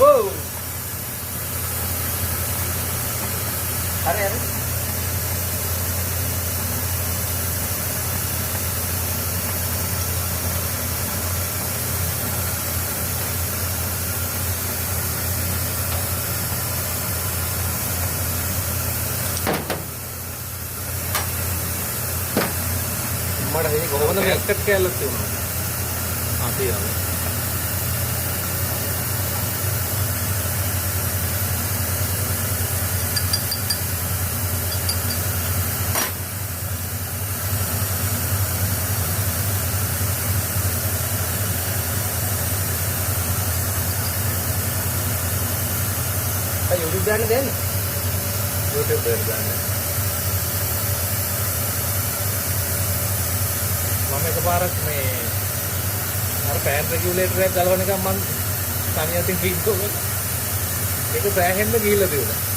Wow. Are. මට හිතේ කොහොමද මේ ඇක්ට් කැලලක් තියුණා. තියෙනවා. YouTube දාන්න දෙන්න. YouTube දාන්න දාන්න. මම එකපාරක් මේ අර ෆෑන් රෙගියුලේටර් එක ගලවන එක මම තනියෙන් ක්ලික් කරලා ඒක සෑහෙන්න ගිහිල්ලා තියුණා.